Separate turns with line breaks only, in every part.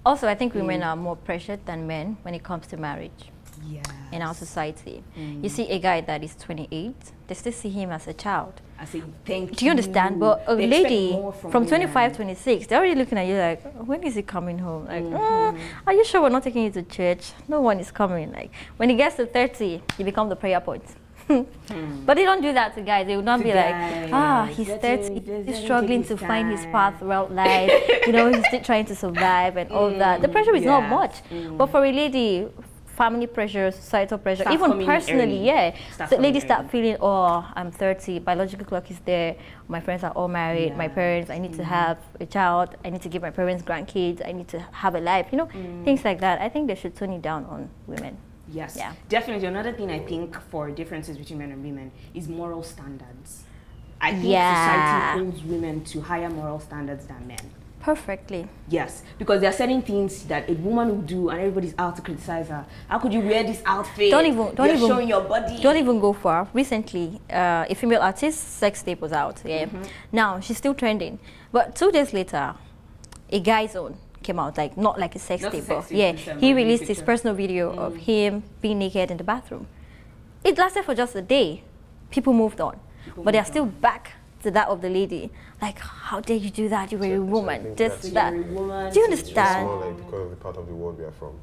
Also, I think women are more pressured than men when it comes to marriage.
Yes.
In our society. You see a guy that is 28, they still see him as a child.
I say, thank you.
Do you understand? But a
They expect
lady
more
from 25, 26, they're already looking at you like, when is he coming home? Like, are you sure we're not taking you to church? No one is coming. Like, when he gets to 30, you become the prayer point. But they don't do that to guys. They would not be like, he's 30, he's struggling to find his path throughout life. You know, he's still trying to survive and all that. The pressure is not much. But for a lady, family pressure, societal pressure, even personally, so ladies start feeling, oh, I'm 30, biological clock is there, my friends are all married, my parents, I need to have a child, I need to give my parents grandkids, I need to have a life, you know, things like that. I think they should tone it down on women.
Yes,
yeah.
Definitely. Another thing I think for differences between men and women is moral standards. I think society holds women to higher moral standards than men.
Perfectly. Yes,
because there are certain things that a woman will do and everybody's out to criticize her. How could you wear this outfit?
Don't even
showing your body.
Don't even go far. Recently, a female artist, sex tape was out. Now she's still trending, but 2 days later, a guy's own came out, like not like a sex tape, but he released his personal video of him being naked in the bathroom. It lasted for just a day. People moved on, but they're still back to that of the lady. Like, how dare you do that? You were a woman. This, that. Do you understand?
It's more like because of the part of the world we are from.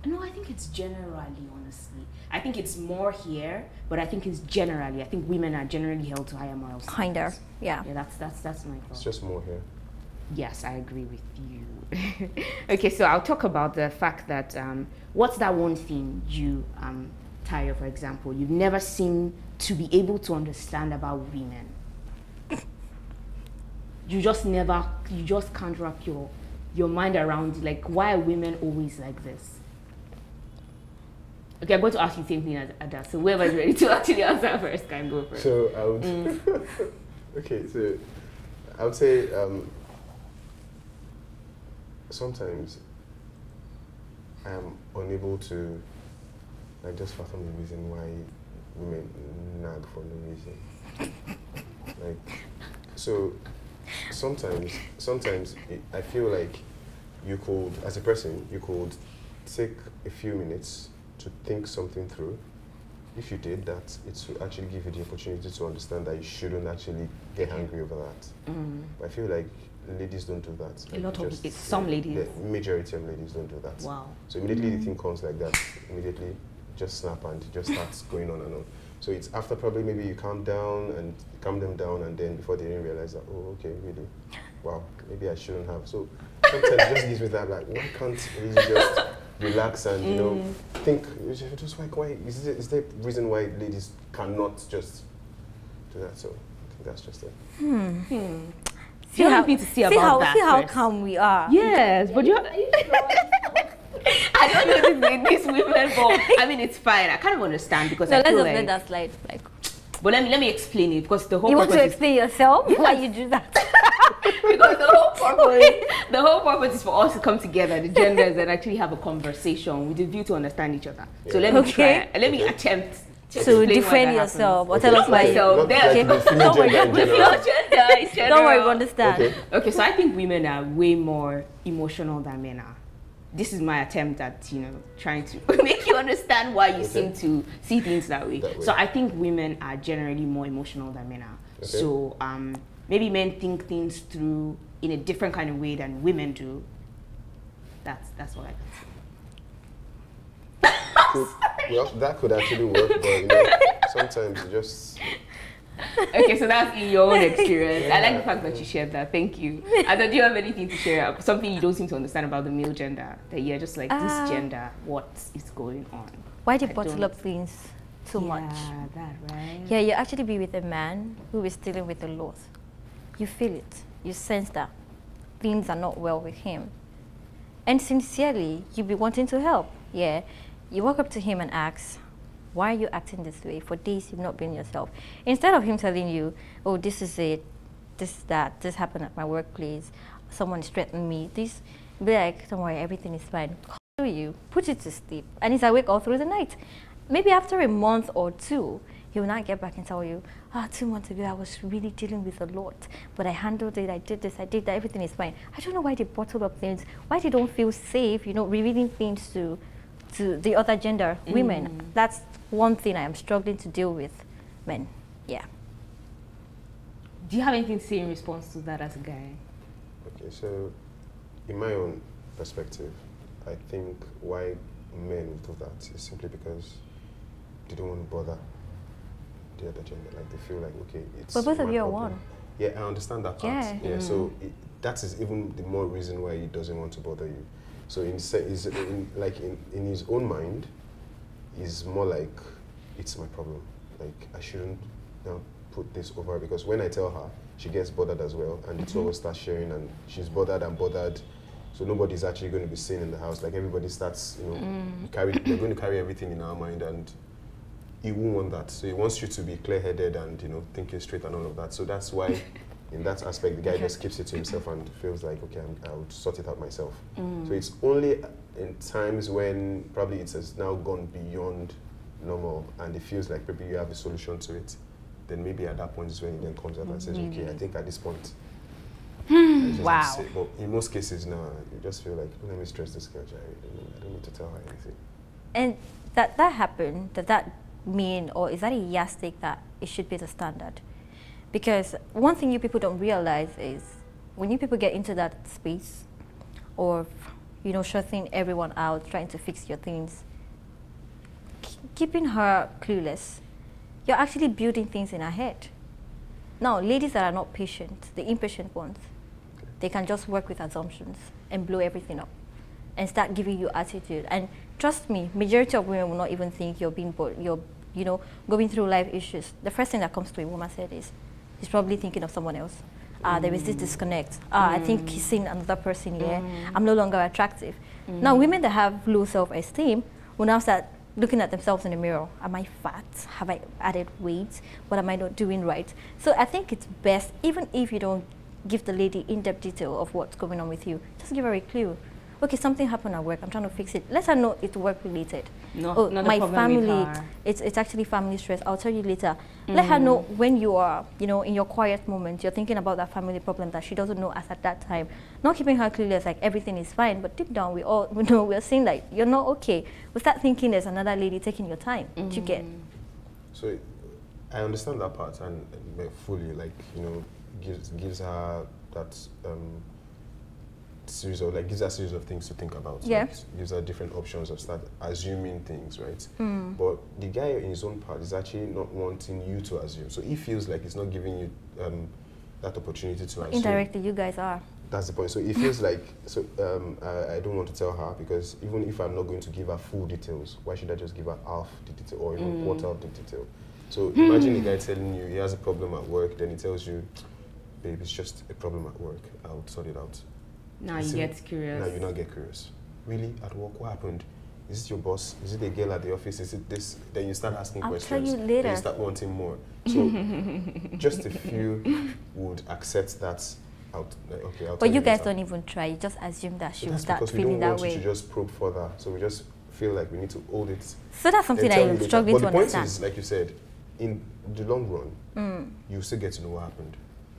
No, I think it's generally, honestly. I think it's more here, but I think it's generally. I think women are generally held to higher moral standards.
Kinder, yeah.
Yeah, that's my thought.
It's just more here.
Yes, I agree with you. Okay, so I'll talk about the fact that what's that one thing you, Tayo, for example, you've never seemed to be able to understand about women? You just can't wrap your mind around, like, why are women always like this? Okay, I'm going to ask you the same thing as Ada. So whoever is ready to actually answer first can go first.
So I would okay, so I would say sometimes I am unable to like just fathom the reason why women nag for no reason. Like, so sometimes I feel like you could, as a person, you could take a few minutes to think something through. If you did that, it will actually give you the opportunity to understand that you shouldn't actually get angry over that. But I feel like ladies don't do that.
A lot of some ladies.
The majority of ladies don't do that.
Wow.
So immediately the thing comes like that, immediately just snap and it just starts going on and on. So it's after probably maybe you calm them down, and then before they even realize that, oh, okay, really, wow, maybe I shouldn't have. So sometimes it just gives me that, like, why can't we just relax and, you know, think, just why is there a reason why ladies cannot just do that? So I think that's just it.
See how
calm we are.
Yes, but you I don't know these women, but I mean, it's fine. I kind of understand because I feel
let's let that slide. Like,
but let me explain it, because the whole
you
purpose
want to explain yourself? Yes. Why you do that?
Because the whole purpose is for us to come together, the genders, and actually have a conversation with the view to understand each other. Yeah. So let me try. Let me attempt
to defend yourself or tell us why.
Don't worry,
don't worry, we understand.
Okay, so I think women are way more emotional than men are. This is my attempt at, you know, trying to make you understand why you seem to see things that way. So I think women are generally more emotional than men are. So maybe men think things through in a different kind of way than women do. That's what I can say.
Well, that could actually work, but you know, sometimes you just...
Okay, so that's in your own experience. I like the fact that you shared that. Thank you. Ada, do you have anything to share? Something you don't seem to understand about the male gender? That you're just like, this gender, what is going on?
Why do you bottle up things too much?
Yeah, that, right?
Yeah, you actually be with a man who is dealing with a lot. You feel it. You sense that things are not well with him. And sincerely, you be wanting to help. Yeah. You walk up to him and ask, why are you acting this way? For days you've not been yourself. Instead of him telling you, oh, this is it, this, that, this happened at my workplace, someone is threatening me, this, be like, don't worry, everything is fine. Call you, put you to sleep, and he's awake all through the night. Maybe after a month or two, he will not get back and tell you, 2 months ago I was really dealing with a lot, but I handled it, I did this, I did that, everything is fine. I don't know why they bottle up things, why they don't feel safe, revealing things to the other gender, women. That's one thing I am struggling to deal with, men. Yeah.
Do you have anything to say in response to that as a guy?
Okay, so in my own perspective, I think why men do that is simply because they don't want to bother the other gender. Like they feel like, okay, it's
but both of you are
problem.
one.
Yeah, I understand that part.
Yeah.
So that is even the more reason why he doesn't want to bother you. So in his own mind, is more like, it's my problem. Like I shouldn't now put this over, because when I tell her, she gets bothered as well, and the two of us start sharing, and she's bothered and bothered. So nobody's actually going to be sane in the house. Like everybody starts, they're going to carry everything in our mind, and he won't want that. So he wants you to be clear-headed and thinking straight and all of that. So that's why, in that aspect, the guy just keeps it to himself and feels like, okay, I'll sort it out myself. So it's only in times when probably it has now gone beyond normal, and it feels like maybe you have a solution to it. Then maybe at that point is when he then comes out and says, okay, I think at this point.
Wow.
But in most cases now, you just feel like, let me stress this girl, I don't need to tell her anything.
And that happened, does that mean, or is that a yardstick that it should be the standard? Because one thing you people don't realize is when you people get into that space, or shutting everyone out, trying to fix your things, keeping her clueless, you're actually building things in her head. Now, ladies that are not patient, the impatient ones, they can just work with assumptions and blow everything up and start giving you attitude. And trust me, majority of women will not even think you're being going through life issues. The first thing that comes to a woman's head is, he's probably thinking of someone else. There is this disconnect. I think he's seen another person here. I'm no longer attractive. Now, women that have low self-esteem will now start looking at themselves in the mirror. Am I fat? Have I added weight? What am I not doing right? So I think it's best, even if you don't give the lady in-depth detail of what's going on with you, just give her a clue. Okay, something happened at work, I'm trying to fix it. Let her know it's work-related.
No, not
my
a problem with
family,
her.
it's actually family stress. I'll tell you later. Let her know when you are, in your quiet moment, you're thinking about that family problem that she doesn't know as at that time. Not keeping her clueless, like everything is fine, but deep down we're seeing like you're not okay. We start thinking there's another lady taking your time. You get.
So I understand that part and fully, like, gives her that series of things to think about.
Yeah.
Like, gives her different options of start assuming things, right? But the guy in his own part is actually not wanting you to assume. So he feels like he's not giving you that opportunity to assume.
Indirectly, you guys are.
That's the point. So he feels like, I don't want to tell her, because even if I'm not going to give her full details, why should I just give her half the detail or even quarter of the detail? So imagine the guy telling you he has a problem at work, then he tells you, babe, it's just a problem at work, I'll sort it out.
Now you get curious.
Now you not get curious. Really? At work, what happened? Is it your boss? Is it a girl at the office? Is it this? Then you start asking questions.
I'll tell you later.
Then you start wanting more. So just a few would accept that out. Okay, I'll
But you guys
later.
don't even try. You just assume that she will
That's
start
because we
feeling
don't
that
want
way.
you to just probe further. So we just feel like we need to hold it.
So that's something
then tell
I'm
you later.
struggling to
But the point
understand.
is, like you said, in the long run, you still get to know what happened.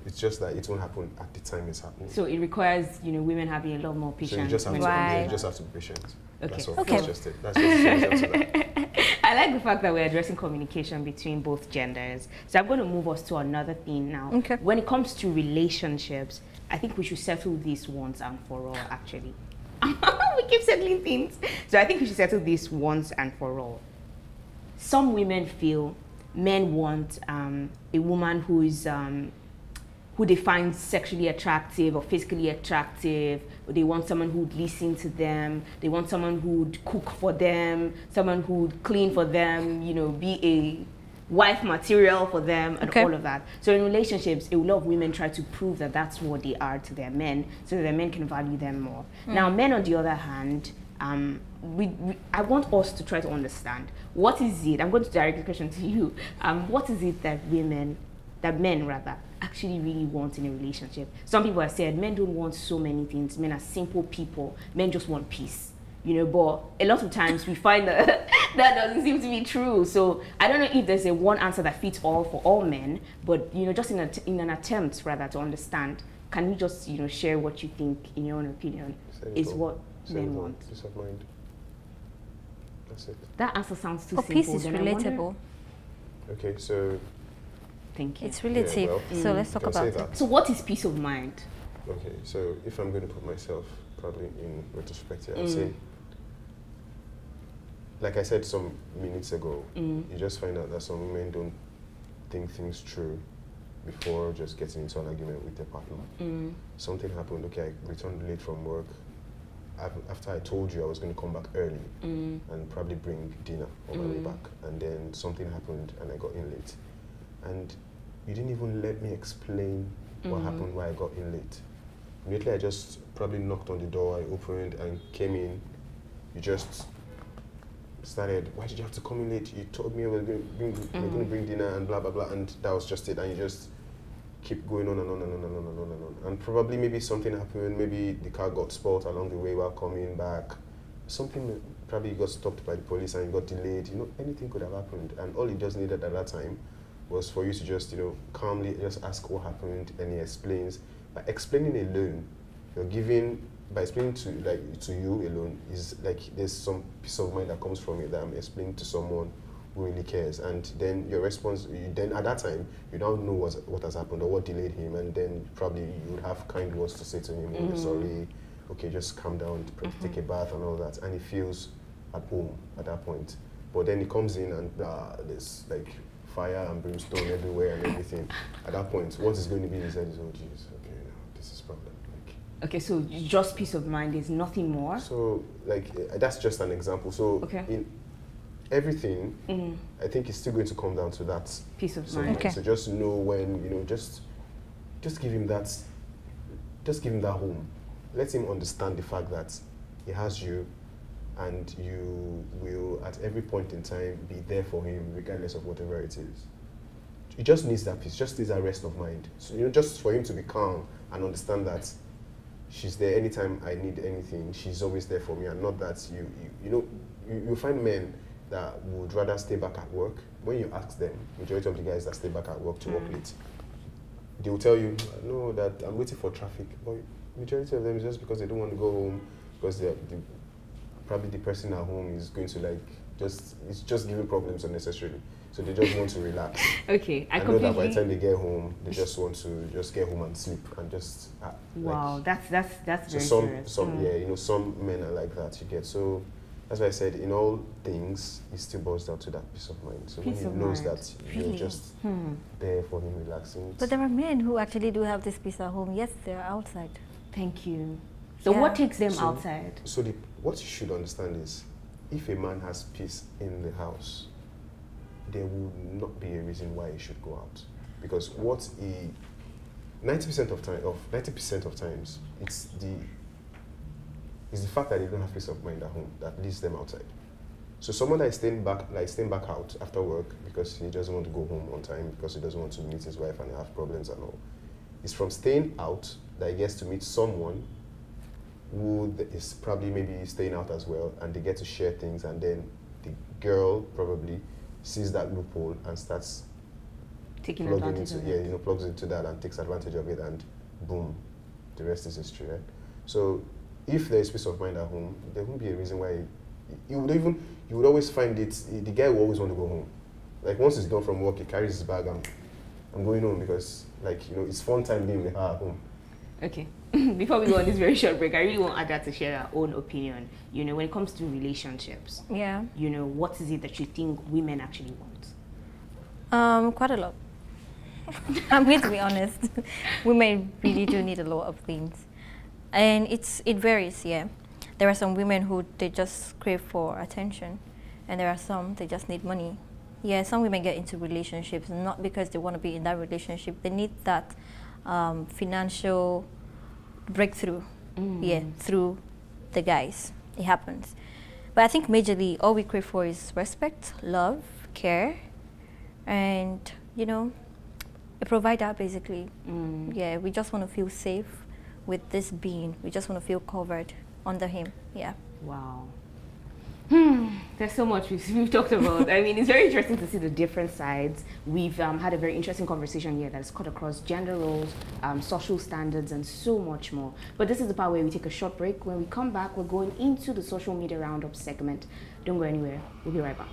It's just that it won't happen at the time it's happening.
So it requires, women having a lot more patience.
So you just have,
Right.
you just have to be patient.
Okay.
That's all.
Okay.
That's just it. That's just the answer to that.
I like the fact that we're addressing communication between both genders. So I'm going to move us to another thing now.
Okay.
When it comes to relationships, I think we should settle this once and for all, actually. We keep settling things. So I think we should settle this once and for all. Some women feel men want a woman who is who they find sexually attractive or physically attractive, or they want someone who would listen to them, they want someone who would cook for them, someone who would clean for them, be a wife material for them, and all of that. So in relationships, a lot of women try to prove that that's what they are to their men, so that their men can value them more. Now, men, on the other hand, I want us to try to understand, what is it, I'm going to direct the question to you, what is it that men actually really want in a relationship? Some people have said men don't want so many things, men are simple people, men just want peace. But a lot of times we find that that doesn't seem to be true. So I don't know if there's a one answer that fits all for all men, but just in an attempt rather to understand, can you just share what you think, in your own opinion, is what men want?
Peace of mind. That's it.
That answer sounds too simple.
Peace is relatable.
Okay, so
thank you.
It's relative.
Yeah,
so let's talk about it.
So what is peace of mind?
Okay, so if I'm going to put myself probably in retrospect here, I'd say, like I said some minutes ago, you just find out that some women don't think things through before just getting into an argument with their partner. Something happened, okay, I returned late from work. After I told you I was going to come back early and probably bring dinner on my way back, and then something happened and I got in late. And you didn't even let me explain what happened, why I got in late. Immediately I just probably knocked on the door, I opened and came in. You just started, why did you have to come in late? You told me we were going to bring dinner and blah, blah, blah, and that was just it. And you just keep going on and on and on and on and on and on. And probably maybe something happened, maybe the car got spoiled along the way while coming back. Something, probably you got stopped by the police and you got delayed. Anything could have happened. And all you just needed at that time was for you to just, calmly just ask what happened, and he explains. By explaining alone, by explaining to you alone, is like there's some peace of mind that comes from it, that I'm explaining to someone who really cares. And then your response, then at that time, you don't know what has happened or what delayed him, and then probably you would have kind words to say to him, oh, sorry, okay, just calm down, take a bath and all that, and he feels at home at that point. But then he comes in and there's like fire and brimstone everywhere and everything. At that point, what is going to be in his head is, oh, geez, okay, now this is problem.
Okay, so just peace of mind is nothing more?
So, that's just an example. So, in everything, I think it's still going to come down to that
peace of mind.
Okay.
So just know when, just give him that home. Let him understand the fact that he has you, and you will, at every point in time, be there for him, regardless of whatever it is. He just needs that peace, just needs that rest of mind. So, just for him to be calm and understand that she's there anytime I need anything, she's always there for me, and not that you find men that would rather stay back at work. When you ask them, majority of the guys that stay back at work to work late, they will tell you, no, that I'm waiting for traffic. But majority of them is just because they don't want to go home, because probably the person at home is going to it's just giving problems unnecessarily. So they just want to relax.
Okay,
I know that by the time they get home, they just want to just get home and sleep and just.
Wow, that's very
serious.
serious.
Some men are like that. You get, so. That's why I said, in all things, it still boils down to that peace of mind. So when he knows that you're just there for him, relaxing.
But there are men who actually do have this peace at home. Yes, they're outside.
Thank you. So what takes them outside?
So what you should understand is, if a man has peace in the house, there will not be a reason why he should go out. Because 90% of times, it's the fact that they don't have peace of mind at home that leads them outside. So someone that is staying back out after work because he doesn't want to go home on time, because he doesn't want to meet his wife and have problems and all, is from staying out that he gets to meet someone who is probably maybe staying out as well, and they get to share things, and then the girl probably sees that loophole and starts
taking advantage of it.
Plugs into that and takes advantage of it, and boom, the rest is history, right? So if there is peace of mind at home, there won't be a reason why you would always find it. The guy will always want to go home. Like once he's done from work, he carries his bag and I'm going home, because it's fun time being with her at home.
Okay. Before we go on this very short break, I really want Ada to share her own opinion. When it comes to relationships.
Yeah.
What is it that you think women actually want?
Quite a lot. I'm going to be honest. Women really do need a lot of things. And it varies, yeah. There are some women who they just crave for attention, and there are some they just need money. Yeah, some women get into relationships not because they want to be in that relationship. They need that financial breakthrough, through the guys. It happens. But I think majorly all we crave for is respect, love, care, and a provider basically. Yeah, we just want to feel safe with this being. We just want to feel covered under him. Yeah.
Wow. There's so much we've talked about. I mean, it's very interesting to see the different sides. We've had a very interesting conversation here that's cut across gender roles, social standards, and so much more. But this is the part where we take a short break. When we come back, we're going into the social media roundup segment. Don't go anywhere. We'll be right back.